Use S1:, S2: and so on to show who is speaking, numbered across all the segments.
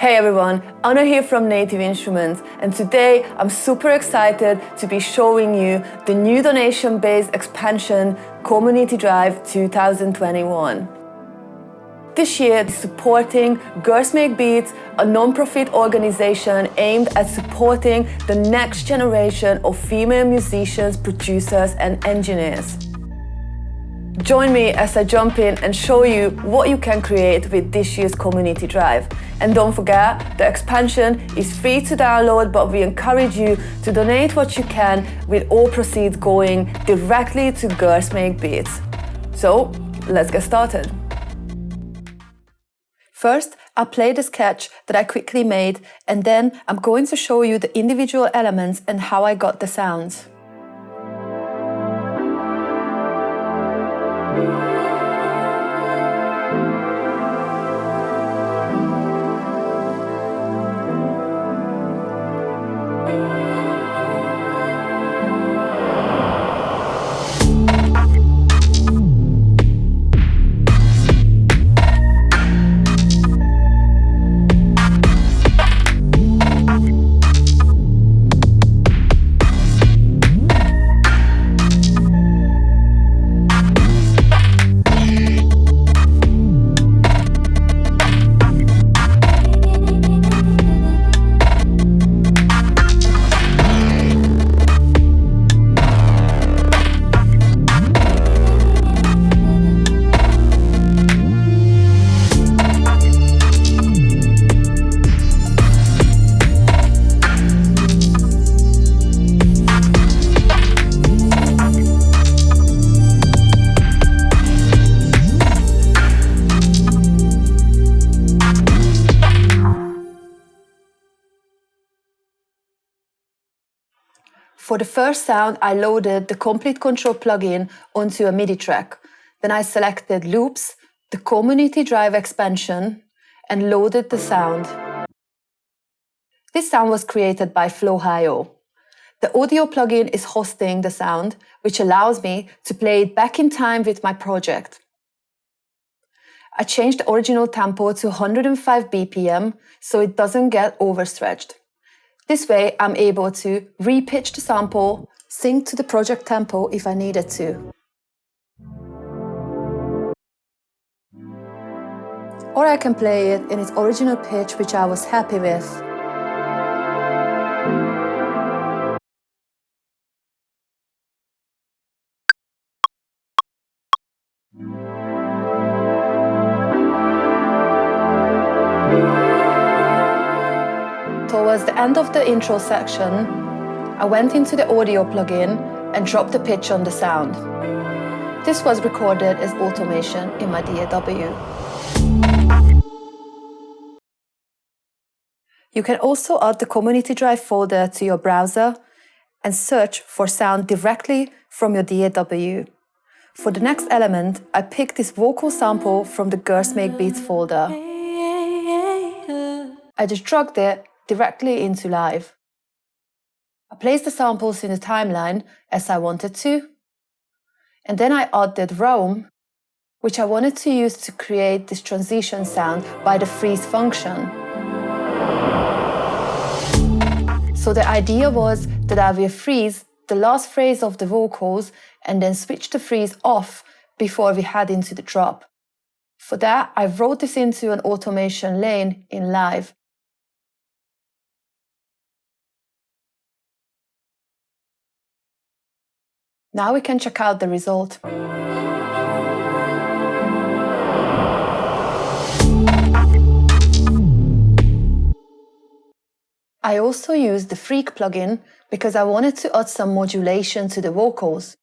S1: Hey everyone, Anna here from Native Instruments, and today I'm super excited to be showing you the new donation-based expansion Community Drive 2021. This year is supporting Girls Make Beats, a non-profit organization aimed at supporting the next generation of female musicians, producers and engineers. Join me as I jump in and show you what you can create with this year's Community Drive. And don't forget, the expansion is free to download, but we encourage you to donate what you can, with all proceeds going directly to Girls Make Beats. So, let's get started. First, I'll play the sketch that I quickly made, and then I'm going to show you the individual elements and how I got the sounds. For the first sound, I loaded the Complete Control plugin onto a MIDI track. Then I selected Loops, the Community Drive expansion, and loaded the sound. This sound was created by FLOHIO. The audio plugin is hosting the sound, which allows me to play it back in time with my project. I changed the original tempo to 105 BPM so it doesn't get overstretched. This way, I'm able to re-pitch the sample, sync to the project tempo if I needed to. Or I can play it in its original pitch, which I was happy with. Towards the end of the intro section, I went into the audio plugin and dropped the pitch on the sound. This was recorded as automation in my DAW. You can also add the Community Drive folder to your browser and search for sound directly from your DAW. For the next element, I picked this vocal sample from the Girls Make Beats folder. I just dragged it directly into Live. I placed the samples in the timeline as I wanted to, and then I added Roam, which I wanted to use to create this transition sound by the freeze function. So the idea was that I will freeze the last phrase of the vocals and then switch the freeze off before we head into the drop. For that, I wrote this into an automation lane in Live. Now we can check out the result. I also used the Freak plugin because I wanted to add some modulation to the vocals.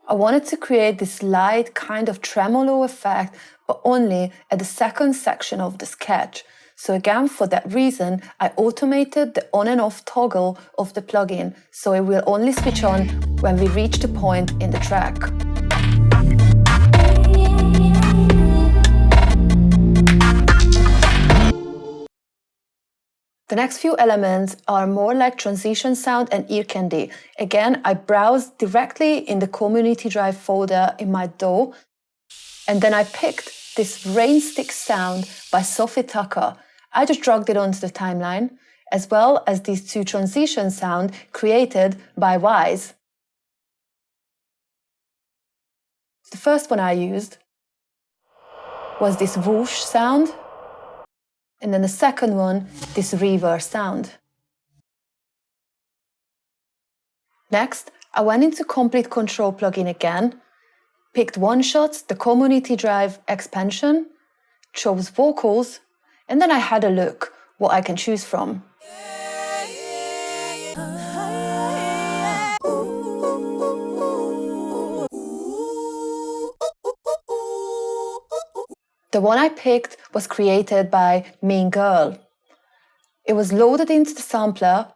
S1: I wanted to create this light kind of tremolo effect, but only at the second section of the sketch. So again, for that reason, I automated the on and off toggle of the plugin, so it will only switch on when we reach the point in the track. The next few elements are more like transition sound and ear candy. Again, I browsed directly in the community drive folder in my DAW, and then I picked this rain stick sound by SOFI TUKKER. I just dragged it onto the timeline, as well as these two transition sounds created by WIZE. The first one I used was this whoosh sound, and then the second one, this reverse sound. Next, I went into Complete Control plugin again, picked One Shot, the community drive expansion, chose vocals, and then I had a look what I can choose from. The one I picked was created by MEANGIRL. It was loaded into the sampler.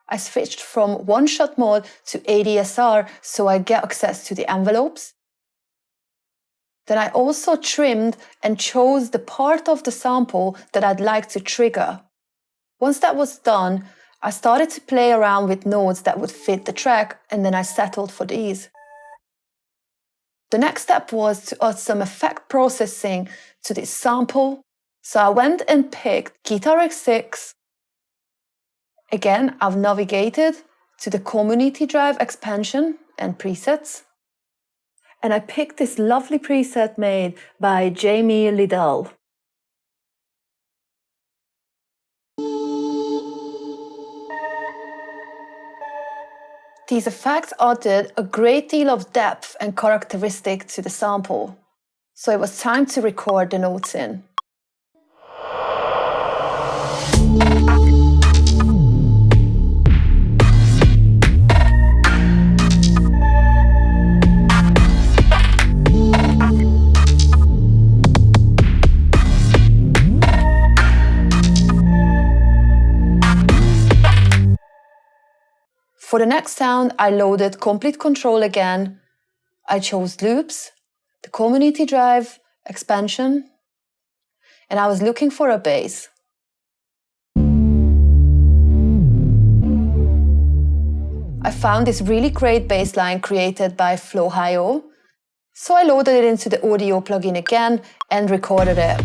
S1: I switched from one-shot mode to ADSR so I get access to the envelopes. Then I also trimmed and chose the part of the sample that I'd like to trigger. Once that was done, I started to play around with notes that would fit the track, and then I settled for these. The next step was to add some effect processing to this sample. So I went and picked Guitar X6. Again, I've navigated to the community drive expansion and presets. And I picked this lovely preset made by Jamie Lidell. These effects added a great deal of depth and characteristic to the sample. So it was time to record the notes in. For the next sound, I loaded Complete Control again. I chose loops, the community drive expansion, and I was looking for a bass. I found this really great bass line created by FLOHIO, so I loaded it into the audio plugin again and recorded it.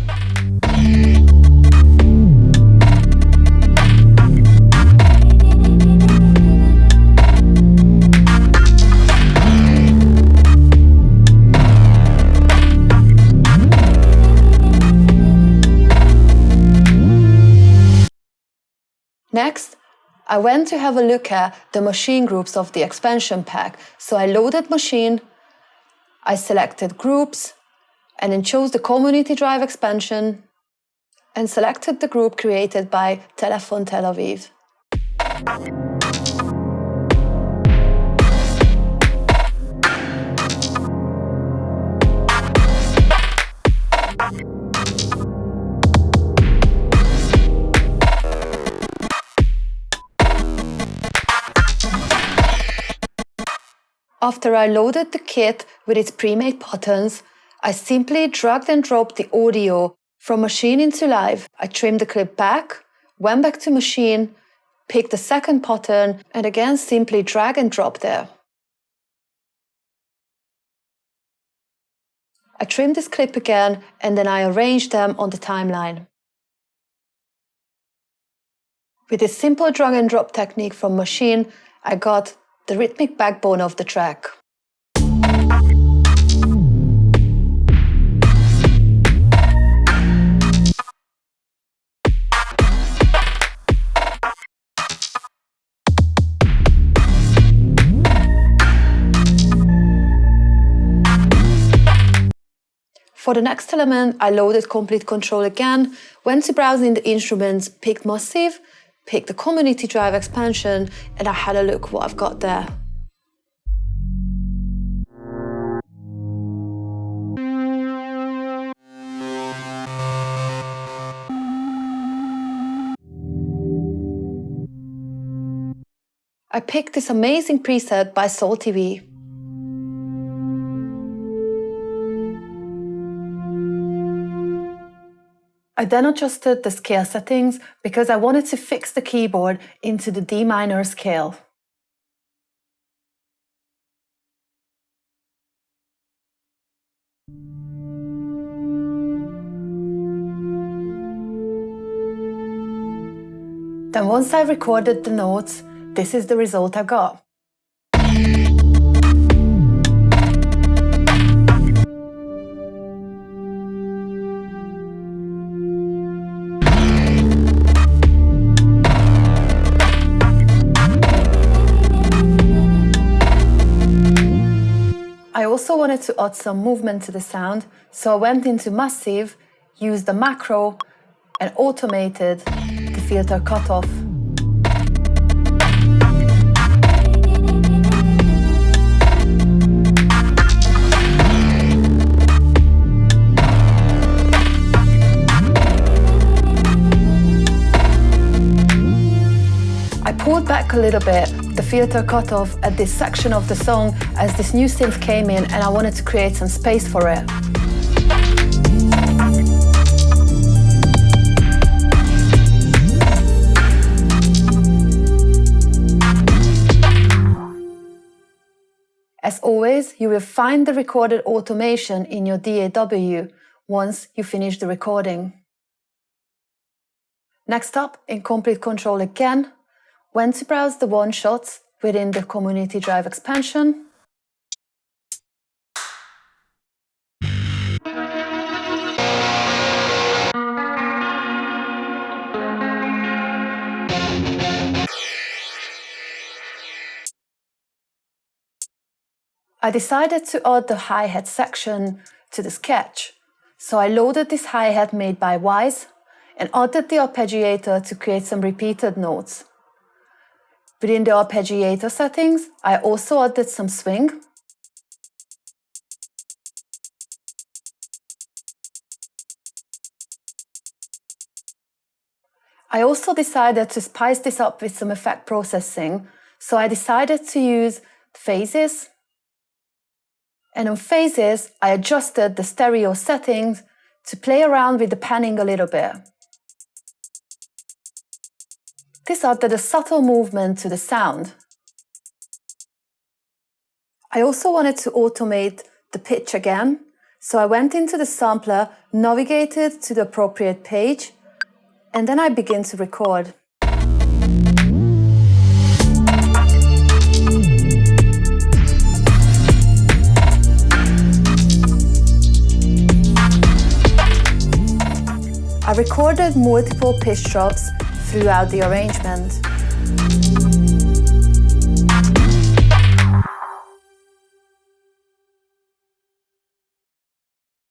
S1: Next, I went to have a look at the machine groups of the expansion pack. So I loaded machine, I selected groups, and then chose the community drive expansion, and selected the group created by Telefon Tel Aviv. After I loaded the kit with its pre-made patterns, I simply dragged and dropped the audio from machine into live. I trimmed the clip back, went back to machine, picked the second pattern, and again simply drag and drop there. I trimmed this clip again, and then I arranged them on the timeline. With this simple drag and drop technique from machine, I got the rhythmic backbone of the track. For the next element, I loaded Complete Control again, went to browsing the instruments, picked Massive, picked the community drive expansion, and I had a look what I've got there. I picked this amazing preset by Saltyyyy V. I then adjusted the scale settings because I wanted to fix the keyboard into the D minor scale. Then once I recorded the notes, this is the result I got. I also wanted to add some movement to the sound, so I went into Massive, used the macro, and automated the filter cutoff. I pulled back a little bit the filter cutoff at this section of the song as this new synth came in and I wanted to create some space for it. As always, you will find the recorded automation in your DAW once you finish the recording. Next up, in complete control again, when to browse the one-shots within the Community Drive expansion. I decided to add the hi-hat section to the sketch, so I loaded this hi-hat made by WIZE and added the arpeggiator to create some repeated notes. Within the arpeggiator settings, I also added some swing. I also decided to spice this up with some effect processing, so I decided to use phases. And on phases, I adjusted the stereo settings to play around with the panning a little bit. This added a subtle movement to the sound. I also wanted to automate the pitch again, so I went into the sampler, navigated to the appropriate page, and then I began to record. I recorded multiple pitch drops throughout the arrangement.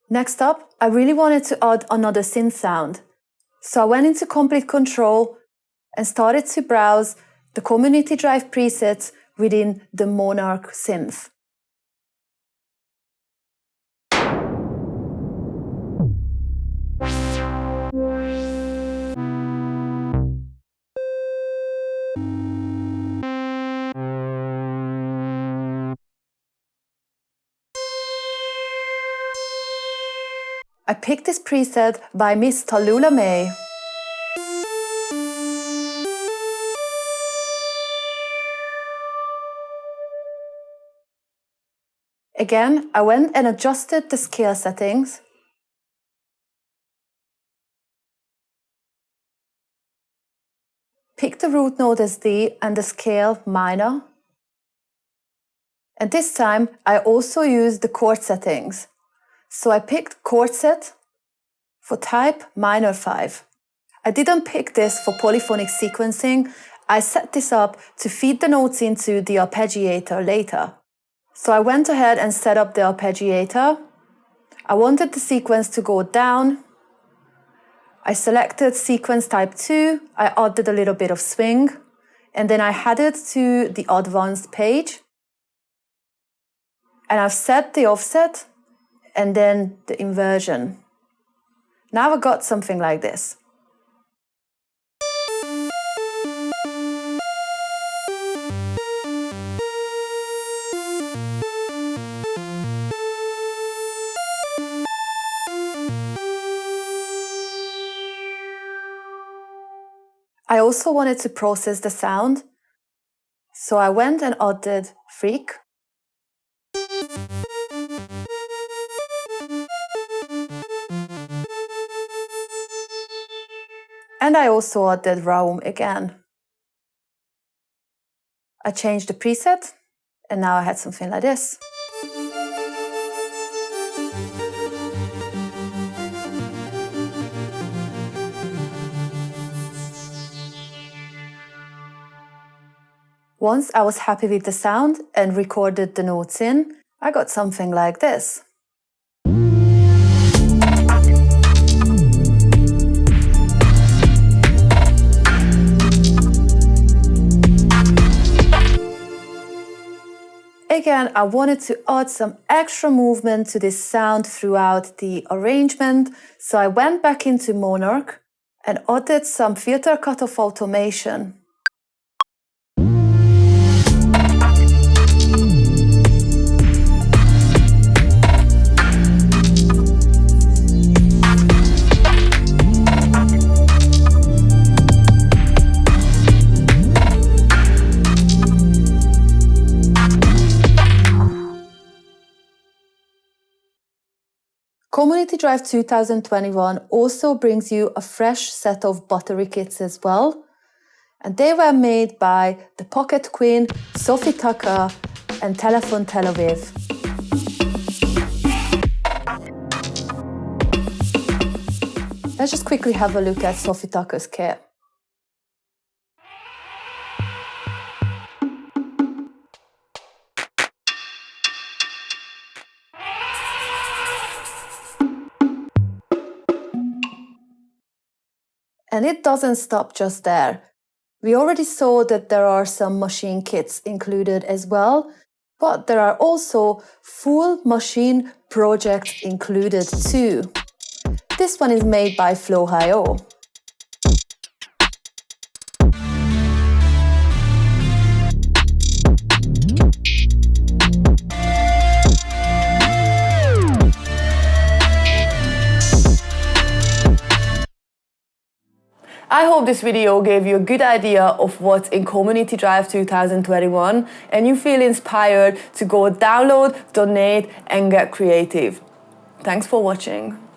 S1: Next up, I really wanted to add another synth sound. So I went into complete control and started to browse the Community Drive presets within the MONARK synth. I picked this preset by Miss Tahloulah May. Again, I went and adjusted the scale settings. Pick the root note as D and the scale minor. And this time, I also used the chord settings. So I picked chord set for type minor 5. I didn't pick this for polyphonic sequencing. I set this up to feed the notes into the arpeggiator later. So I went ahead and set up the arpeggiator. I wanted the sequence to go down. I selected sequence type 2. I added a little bit of swing. And then I headed to the advanced page. And I've set the offset and then the inversion. Now I got something like this. I also wanted to process the sound, so I went and added Freak. And I also added Raum again. I changed the preset, and now I had something like this. Once I was happy with the sound and recorded the notes in, I got something like this. Again, I wanted to add some extra movement to this sound throughout the arrangement, so I went back into MONARK and added some filter cutoff automation. Community Drive 2021 also brings you a fresh set of battery kits as well, and they were made by the Pocket Queen, SOFI TUKKER and Telefon Tel Aviv. Let's just quickly have a look at SOFI TUKKER's kit. And it doesn't stop just there. We already saw that there are some machine kits included as well, but there are also full machine projects included too. This one is made by FLOHIO. I hope this video gave you a good idea of what's in Community Drive 2021 and you feel inspired to go download, donate and get creative. Thanks for watching.